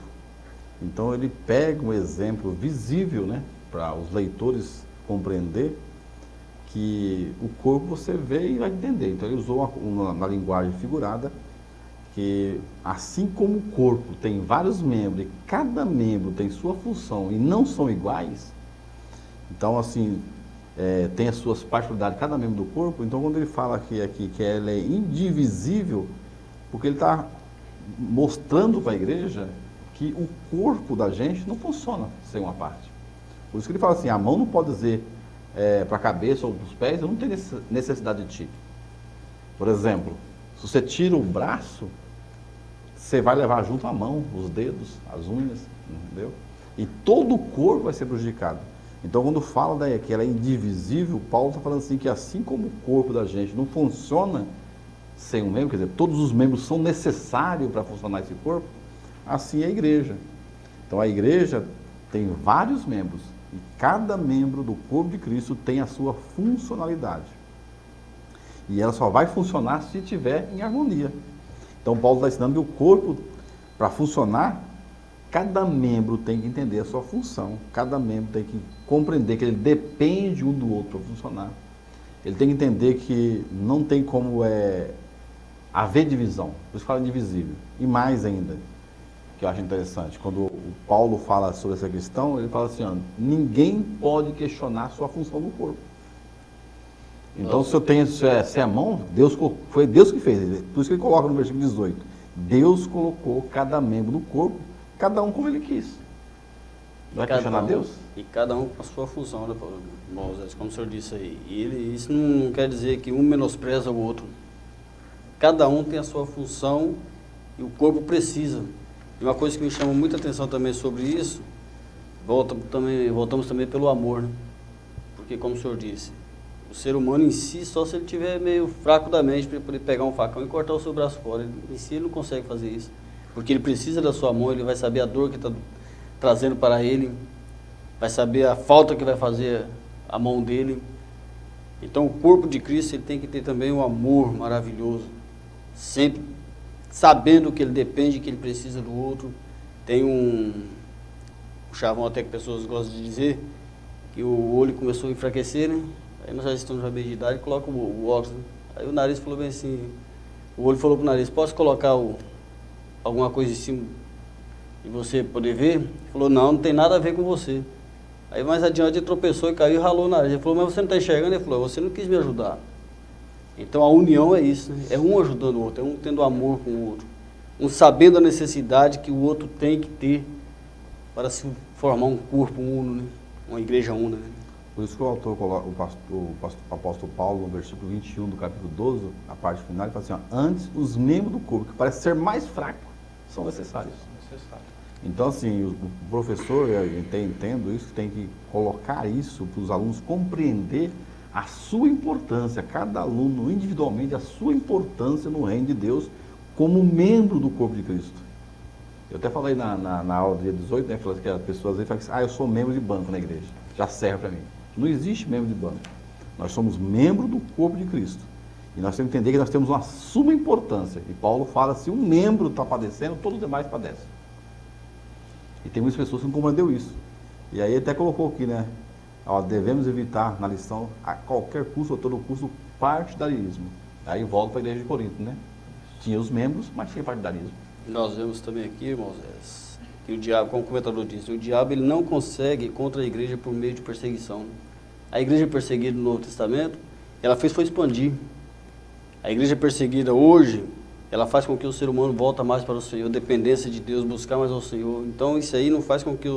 Então ele pega um exemplo visível, né, para os leitores compreender que o corpo você vê e vai entender. Então ele usou uma linguagem figurada, que assim como o corpo tem vários membros e cada membro tem sua função e não são iguais, então assim, tem as suas particularidades, cada membro do corpo. Então quando ele fala aqui que ela é indivisível, porque ele está mostrando para a igreja que o corpo da gente não funciona sem uma parte. Por isso que ele fala assim, a mão não pode dizer para a cabeça ou para os pés, eu não tenho necessidade de ti. Por exemplo, se você tira o braço, você vai levar junto a mão, os dedos, as unhas, entendeu? E todo o corpo vai ser prejudicado. Então, quando fala que ela é indivisível, Paulo está falando assim, que assim como o corpo da gente não funciona sem um membro, quer dizer, todos os membros são necessários para funcionar esse corpo, assim é a igreja. Então, a igreja tem vários membros, e cada membro do corpo de Cristo tem a sua funcionalidade. E ela só vai funcionar se estiver em harmonia. Então, Paulo está ensinando que o corpo, para funcionar, cada membro tem que entender a sua função, cada membro tem que compreender que ele depende um do outro para funcionar. Ele tem que entender que não tem como haver divisão, por isso fala indivisível. E mais ainda, que eu acho interessante, quando o Paulo fala sobre essa questão, ele fala assim, ninguém pode questionar a sua função no corpo. Então, se é a mão, foi Deus que fez. Por isso que ele coloca no versículo 18. Deus colocou cada membro do corpo, cada um como ele quis. Vai questionar Deus? E cada um com a sua função, né, Moisés, como o senhor disse aí. E isso não quer dizer que um menospreza o outro. Cada um tem a sua função e o corpo precisa. E uma coisa que me chama muita atenção também sobre isso, voltamos também pelo amor, né? Porque, como o senhor disse, o ser humano em si, só se ele estiver meio fraco da mente para poder pegar um facão e cortar o seu braço fora. Em si ele não consegue fazer isso, porque ele precisa da sua mão, ele vai saber a dor que está trazendo para ele, vai saber a falta que vai fazer a mão dele. Então o corpo de Cristo, ele tem que ter também um amor maravilhoso, sempre sabendo que ele depende, que ele precisa do outro. Tem um chavão até que pessoas gostam de dizer, que o olho começou a enfraquecer, né? Aí nós já estamos na meia de idade, coloca o óculos, né? Aí o nariz falou bem assim, O olho falou pro nariz, posso colocar alguma coisa em cima e você poder ver? Ele falou, não tem nada a ver com você. Aí mais adiante ele tropeçou e caiu e ralou o nariz. Ele falou, mas você não está enxergando? Ele falou, você não quis me ajudar. Então a união é isso, né? É um ajudando o outro, é um tendo amor com o outro. Um sabendo a necessidade que o outro tem que ter para se formar um corpo uno, né? Uma igreja una, né? Por isso que o autor coloca, o apóstolo Paulo, no versículo 21 do capítulo 12, a parte final, ele fala assim, ó, antes os membros do corpo, que parecem ser mais fracos, são necessários. Então, assim, o professor, eu entendo isso, tem que colocar isso para os alunos compreender a sua importância, cada aluno individualmente, a sua importância no reino de Deus como membro do corpo de Cristo. Eu até falei na aula do dia 18, né, falei que as pessoas às vezes falam assim, eu sou membro de banco na igreja, já serve para mim. Não existe membro de banco. Nós somos membro do corpo de Cristo. E nós temos que entender que nós temos uma suma importância. E Paulo fala, se um membro está padecendo, todos os demais padecem. E tem muitas pessoas que não compreendeu isso. E aí até colocou aqui, né? Ó, devemos evitar na lição, a qualquer custo, a todo custo, o partidarismo. Aí volta para a igreja de Corinto, né? Tinha os membros, mas tinha partidarismo. Nós vemos também aqui, irmãos, que o diabo, como o comentador disse, o diabo ele não consegue contra a igreja por meio de perseguição. A igreja perseguida no Novo Testamento, ela foi expandir. A igreja perseguida hoje, ela faz com que o ser humano volta mais para o Senhor, dependência de Deus, buscar mais ao Senhor. Então isso aí não faz com que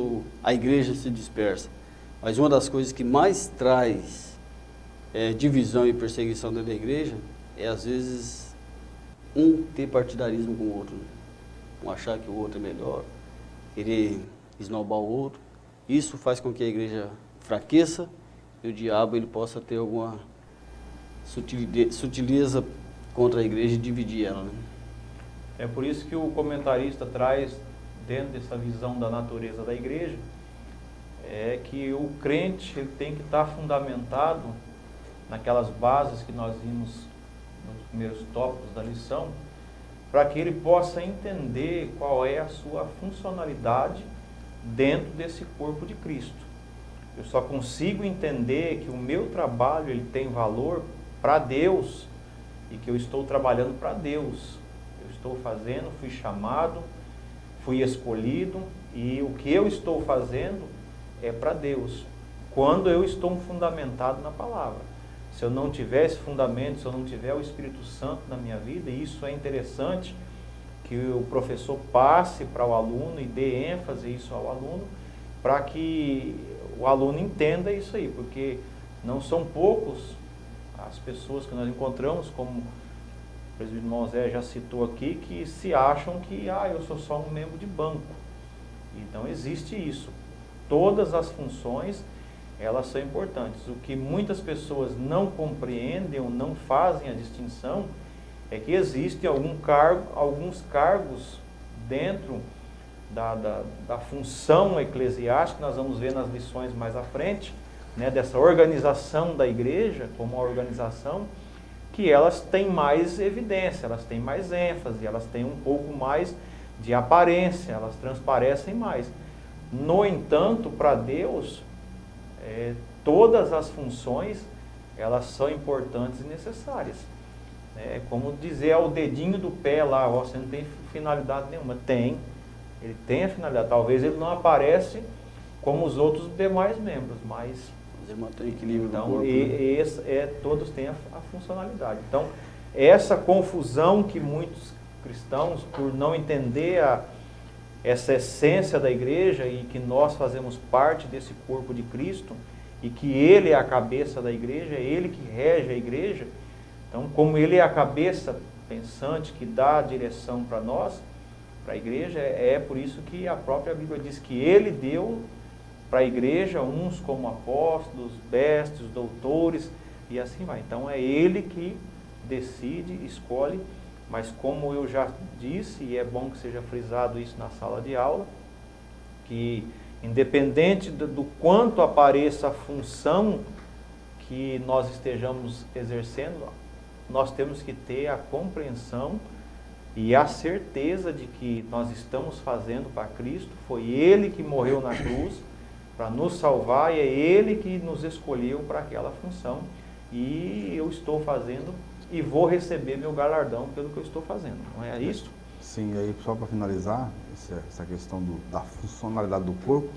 a igreja se disperse. Mas uma das coisas que mais traz divisão e perseguição dentro da igreja é às vezes um ter partidarismo com o outro. Um achar que o outro é melhor, querer esnobar o outro. Isso faz com que a igreja fraqueça e o diabo ele possa ter alguma sutileza contra a igreja e dividir ela, né? É por isso que o comentarista traz, dentro dessa visão da natureza da igreja, é que o crente ele tem que estar fundamentado naquelas bases que nós vimos nos primeiros tópicos da lição, para que ele possa entender qual é a sua funcionalidade dentro desse corpo de Cristo. Eu só consigo entender que o meu trabalho ele tem valor para Deus e que eu estou trabalhando para Deus. Eu estou fazendo, fui chamado, fui escolhido e o que eu estou fazendo é para Deus. Quando eu estou fundamentado na palavra. Se eu não tiver esse fundamento, se eu não tiver o Espírito Santo na minha vida, e isso é interessante que o professor passe para o aluno e dê ênfase isso ao aluno, para que o aluno entenda isso aí, porque não são poucos as pessoas que nós encontramos, como o presbítero irmão Zé já citou aqui, que se acham que eu sou só um membro de banco. Então existe isso. Todas as funções elas são importantes. O que muitas pessoas não compreendem ou não fazem a distinção é que existem alguns cargos dentro da função eclesiástica, que nós vamos ver nas lições mais à frente, né, dessa organização da igreja, como uma organização, que elas têm mais evidência, elas têm mais ênfase, elas têm um pouco mais de aparência, elas transparecem mais. No entanto, para Deus, todas as funções, elas são importantes e necessárias. É como dizer ao dedinho do pé lá, você não tem finalidade nenhuma. Tem, ele tem a finalidade. Talvez ele não aparece como os outros demais membros, mas ele mantém equilíbrio então, no corpo, todos têm a funcionalidade. Então, essa confusão que muitos cristãos, por não entender essa essência da igreja e que nós fazemos parte desse corpo de Cristo e que Ele é a cabeça da igreja, é Ele que rege a igreja. Então, como Ele é a cabeça pensante que dá a direção para nós, para a igreja, é por isso que a própria Bíblia diz que Ele deu para a igreja uns como apóstolos, mestres, doutores e assim vai. Então, é Ele que decide, escolhe. Mas como eu já disse, e é bom que seja frisado isso na sala de aula, que independente do quanto apareça a função que nós estejamos exercendo, nós temos que ter a compreensão e a certeza de que nós estamos fazendo para Cristo. Foi Ele que morreu na cruz para nos salvar e é Ele que nos escolheu para aquela função. E eu estou fazendo e vou receber meu galardão pelo que eu estou fazendo. Não é isso? Sim, e aí só para finalizar, essa questão da funcionalidade do corpo,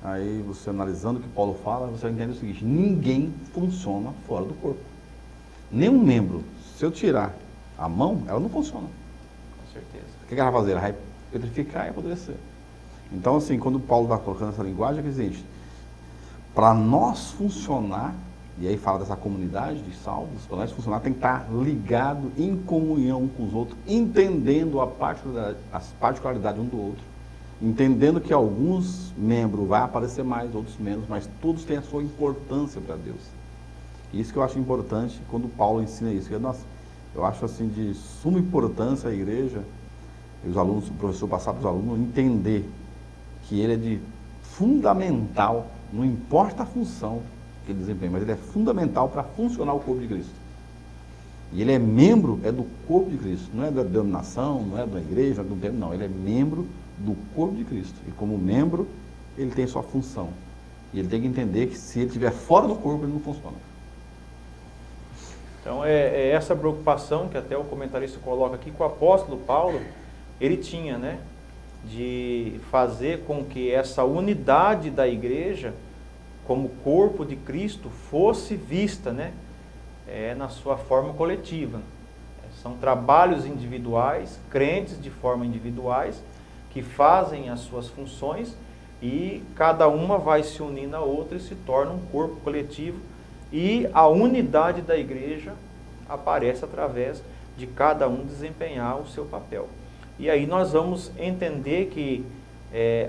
aí você analisando o que Paulo fala, você vai entender o seguinte: ninguém funciona fora do corpo. Nenhum membro. Se eu tirar a mão, ela não funciona. Com certeza. O que ela vai fazer? Ela vai petrificar e apodrecer. Então, assim, quando Paulo está colocando essa linguagem, é que existe. Para nós funcionar, e aí fala dessa comunidade de salvos, para nós funcionar, tem que estar ligado em comunhão com os outros, entendendo as particularidades um do outro, entendendo que alguns membros vai aparecer mais, outros menos, mas todos têm a sua importância para Deus. Isso que eu acho importante quando Paulo ensina isso. Eu acho assim de suma importância a igreja, e os alunos, o professor passar para os alunos, entender que ele é de fundamental, não importa a função que ele desempenha, mas ele é fundamental para funcionar o corpo de Cristo. E ele é membro, do corpo de Cristo, não é da denominação, não é da igreja, não, ele é membro do corpo de Cristo. E como membro, ele tem sua função. E ele tem que entender que se ele estiver fora do corpo, ele não funciona. Então é essa preocupação que até o comentarista coloca aqui, que o apóstolo Paulo, ele tinha, né? De fazer com que essa unidade da igreja, como corpo de Cristo, fosse vista, né? Na sua forma coletiva. São trabalhos individuais, crentes de forma individuais, que fazem as suas funções e cada uma vai se unir na outra e se torna um corpo coletivo, e a unidade da igreja aparece através de cada um desempenhar o seu papel. E aí nós vamos entender que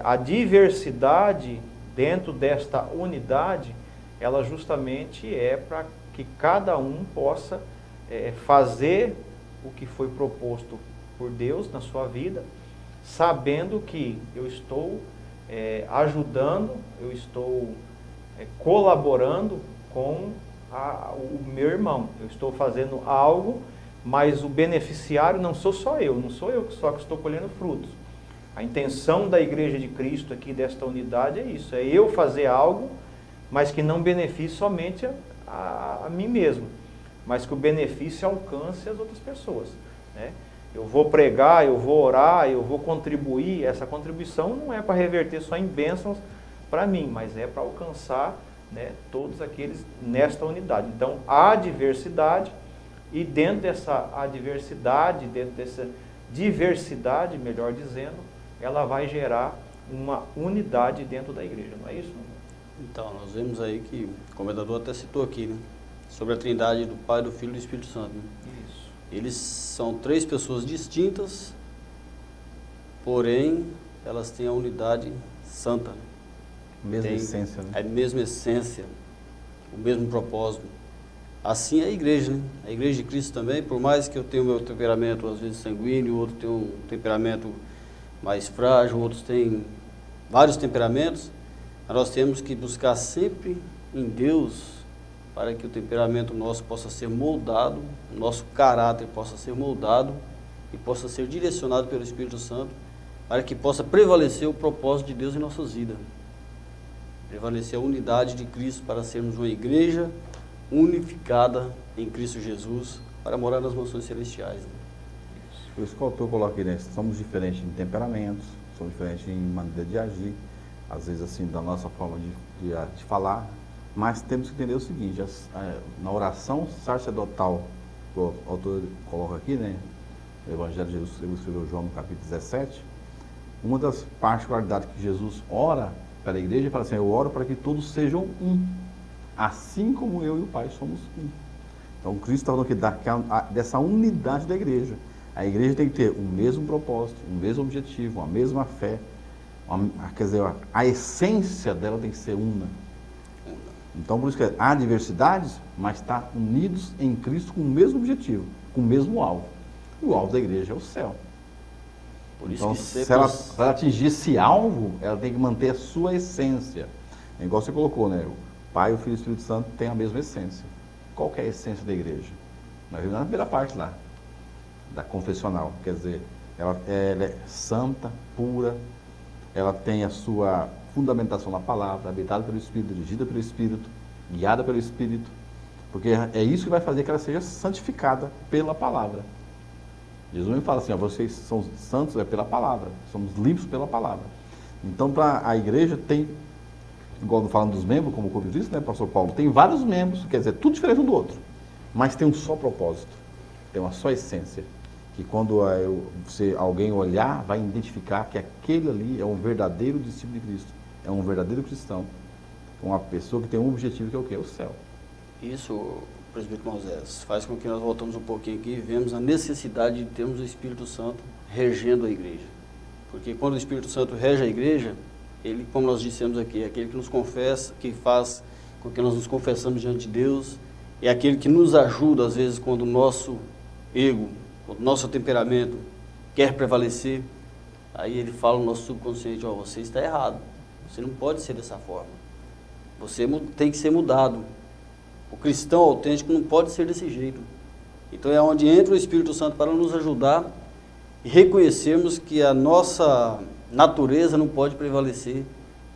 a diversidade dentro desta unidade, ela justamente é para que cada um possa fazer o que foi proposto por Deus na sua vida, sabendo que eu estou ajudando, eu estou colaborando com o meu irmão. Eu estou fazendo algo, mas o beneficiário não sou só eu, não sou eu só que estou colhendo frutos. A intenção da Igreja de Cristo aqui, desta unidade, é isso, é eu fazer algo, mas que não beneficie somente a mim mesmo, mas que o benefício alcance as outras pessoas, né? Eu vou pregar, eu vou orar, eu vou contribuir. Essa contribuição não é para reverter só em bênçãos para mim, mas é para alcançar, né, todos aqueles nesta unidade. Então, há diversidade, e dentro dessa adversidade, dentro dessa diversidade, melhor dizendo, ela vai gerar uma unidade dentro da igreja, não é isso? Então, nós vemos aí que o comendador até citou aqui, né, sobre a trindade do Pai, do Filho e do Espírito Santo. Né? Isso. Eles são três pessoas distintas, porém, elas têm a unidade santa. Né? Mesma essência, né? A mesma essência, o mesmo propósito. Assim é a igreja, né? A igreja de Cristo também, por mais que eu tenha o meu temperamento, às vezes sanguíneo, outro tem um temperamento mais frágil, outros têm vários temperamentos, nós temos que buscar sempre em Deus para que o temperamento nosso possa ser moldado, o nosso caráter possa ser moldado e possa ser direcionado pelo Espírito Santo, para que possa prevalecer o propósito de Deus em nossas vidas. Prevalecer a unidade de Cristo para sermos uma igreja unificada em Cristo Jesus para morar nas mansões celestiais. Né? Por isso que o autor coloca aqui, né? Somos diferentes em temperamentos, somos diferentes em maneira de agir, às vezes assim, da nossa forma de falar, mas temos que entender o seguinte, na oração sacerdotal, que o autor coloca aqui, né? O Evangelho de Jesus, ele escreveu João no capítulo 17, uma das particularidades que Jesus ora para a igreja, ele fala assim: eu oro para que todos sejam um, assim como eu e o Pai somos um. Então Cristo está falando aqui dessa unidade da igreja. A igreja tem que ter o mesmo propósito, o mesmo objetivo, a mesma fé, quer dizer, a essência dela tem que ser una. Então por isso que há diversidades, mas está unidos em Cristo com o mesmo objetivo, com o mesmo alvo. E o alvo da igreja é o céu. Por isso Então, que se ela atingir esse alvo, ela tem que manter a sua essência. É igual você colocou, né? O Pai, o Filho e o Espírito Santo têm a mesma essência. Qual que é a essência da igreja? Nós vimos na primeira parte lá, da confessional. Quer dizer, ela é santa, pura, ela tem a sua fundamentação na palavra, habitada pelo Espírito, dirigida pelo Espírito, guiada pelo Espírito. Porque é isso que vai fazer que ela seja santificada pela palavra. Jesus me fala assim, ó, vocês são santos pela palavra, somos limpos pela palavra. Então, para a igreja tem, igual falando dos membros, como o Corpo disse, né, pastor Paulo, tem vários membros, quer dizer, tudo diferente um do outro, mas tem um só propósito, tem uma só essência, que quando alguém olhar, vai identificar que aquele ali é um verdadeiro discípulo de Cristo, é um verdadeiro cristão, uma pessoa que tem um objetivo que é o quê? O céu. Isso, presbítero Moisés, faz com que nós voltamos um pouquinho aqui e vemos a necessidade de termos o Espírito Santo regendo a igreja. Porque quando o Espírito Santo rege a igreja, ele, como nós dissemos aqui, é aquele que nos confessa, que faz com que nós nos confessamos diante de Deus, é aquele que nos ajuda, às vezes, quando o nosso ego, o nosso temperamento quer prevalecer, aí ele fala no nosso subconsciente, ó, você está errado, você não pode ser dessa forma, você tem que ser mudado. O cristão autêntico não pode ser desse jeito. Então é onde entra o Espírito Santo para nos ajudar e reconhecermos que a nossa natureza não pode prevalecer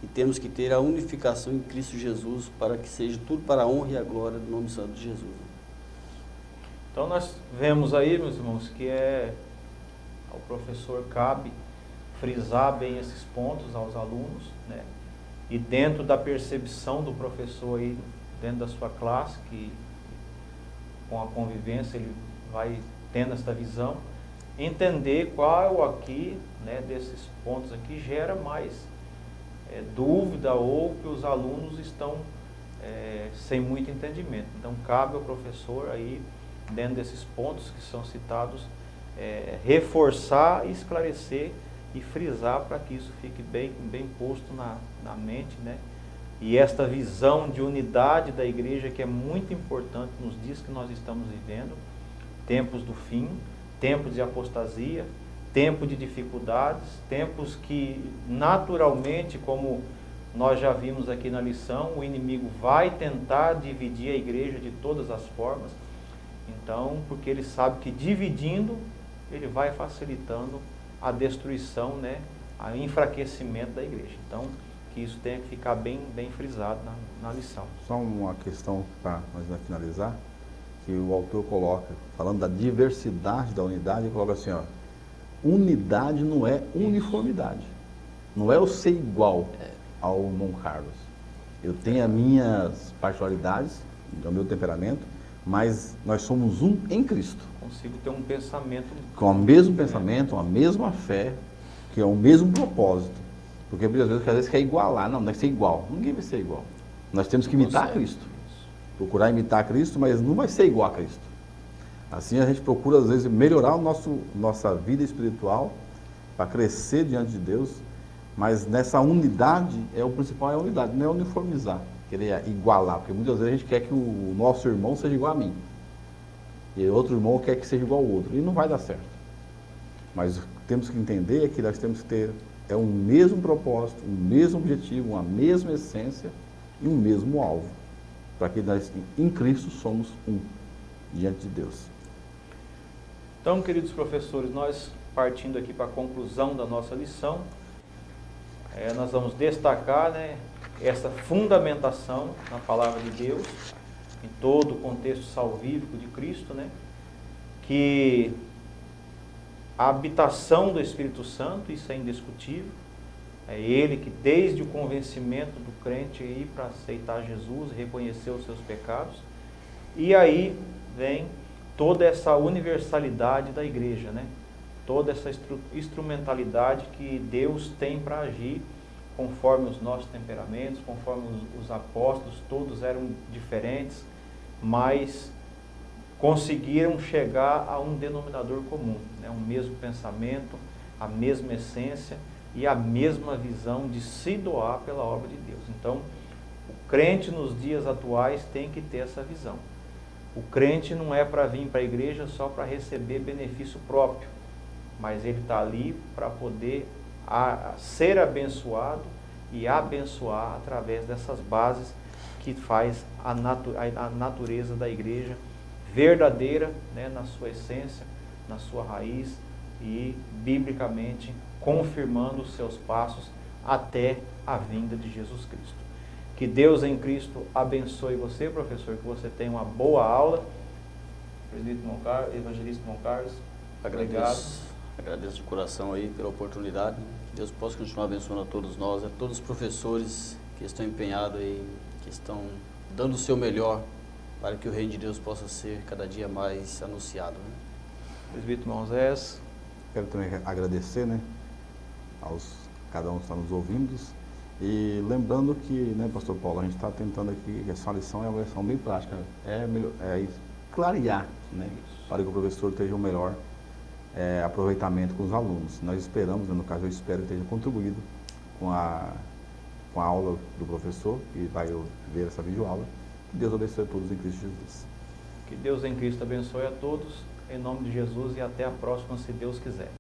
e temos que ter a unificação em Cristo Jesus para que seja tudo para a honra e a glória do nome santo de Jesus. Então nós vemos aí, meus irmãos, que ao professor cabe frisar bem esses pontos aos alunos, né? E dentro da percepção do professor aí, dentro da sua classe, que com a convivência ele vai tendo esta visão, entender qual aqui, né, desses pontos aqui gera mais dúvida ou que os alunos estão sem muito entendimento. Então cabe ao professor aí, dentro desses pontos que são citados, reforçar, esclarecer e frisar para que isso fique bem posto na mente, né? E esta visão de unidade da igreja que é muito importante nos dias que nós estamos vivendo, tempos do fim, tempos de apostasia, tempo de dificuldades, tempos que naturalmente, como nós já vimos aqui na lição, o inimigo vai tentar dividir a igreja de todas as formas. Então, porque ele sabe que dividindo, ele vai facilitando a destruição, né, o enfraquecimento da igreja. Então, que isso tem que ficar bem frisado na lição. Só uma questão para nós finalizar, que o autor coloca, falando da diversidade da unidade, ele coloca assim, ó, unidade não é uniformidade, não é eu ser igual ao irmão Carlos. Eu tenho as minhas particularidades, o meu temperamento, mas nós somos um em Cristo. Consigo ter um pensamento... Com o mesmo pensamento, a mesma fé, que é o mesmo propósito. Porque às vezes quer igualar, não deve ser igual. Ninguém vai ser igual. Nós temos que imitar Cristo. Procurar imitar Cristo, mas não vai ser igual a Cristo. Assim a gente procura às vezes melhorar nossa vida espiritual, para crescer diante de Deus, mas nessa unidade, o principal é a unidade, não é uniformizar, querer igualar, porque muitas vezes a gente quer que o nosso irmão seja igual a mim. E outro irmão quer que seja igual ao outro, e não vai dar certo. Mas temos que entender que nós temos que ter um mesmo propósito, um mesmo objetivo, uma mesma essência e um mesmo alvo, para que nós, em Cristo, somos um diante de Deus. Então, queridos professores, nós partindo aqui para a conclusão da nossa lição, nós vamos destacar, né, essa fundamentação na palavra de Deus, em todo o contexto salvífico de Cristo, né, que a habitação do Espírito Santo, isso é indiscutível, é Ele que desde o convencimento do crente ir para aceitar Jesus, reconhecer os seus pecados, e aí vem toda essa universalidade da igreja, né? Toda essa instrumentalidade que Deus tem para agir conforme os nossos temperamentos, conforme os apóstolos, todos eram diferentes, mas conseguiram chegar a um denominador comum, né? Um mesmo pensamento, a mesma essência e a mesma visão de se doar pela obra de Deus. Então, o crente nos dias atuais tem que ter essa visão. O crente não é para vir para a igreja só para receber benefício próprio, mas ele está ali para poder ser abençoado e abençoar através dessas bases que faz a natureza da igreja verdadeira, né, na sua essência, na sua raiz e biblicamente confirmando os seus passos até a vinda de Jesus Cristo. Que Deus em Cristo abençoe você, professor, que você tenha uma boa aula. Evangelista João Carlos, obrigado. Agradeço de coração aí pela oportunidade. Que Deus possa continuar abençoando a todos nós, a todos os professores que estão empenhados aí, que estão dando o seu melhor para que o reino de Deus possa ser cada dia mais anunciado, né? Presbítero Moisés. Quero também agradecer, né, cada um que está nos ouvindo. E lembrando que, né, pastor Paulo, a gente está tentando aqui, essa lição é uma lição bem prática, clarear, né, para que o professor tenha um melhor aproveitamento com os alunos. Nós esperamos, né, no caso eu espero que tenha contribuído com a aula do professor, que vai ver essa videoaula. Que Deus abençoe a todos em Cristo Jesus. Que Deus em Cristo abençoe a todos, em nome de Jesus, e até a próxima, se Deus quiser.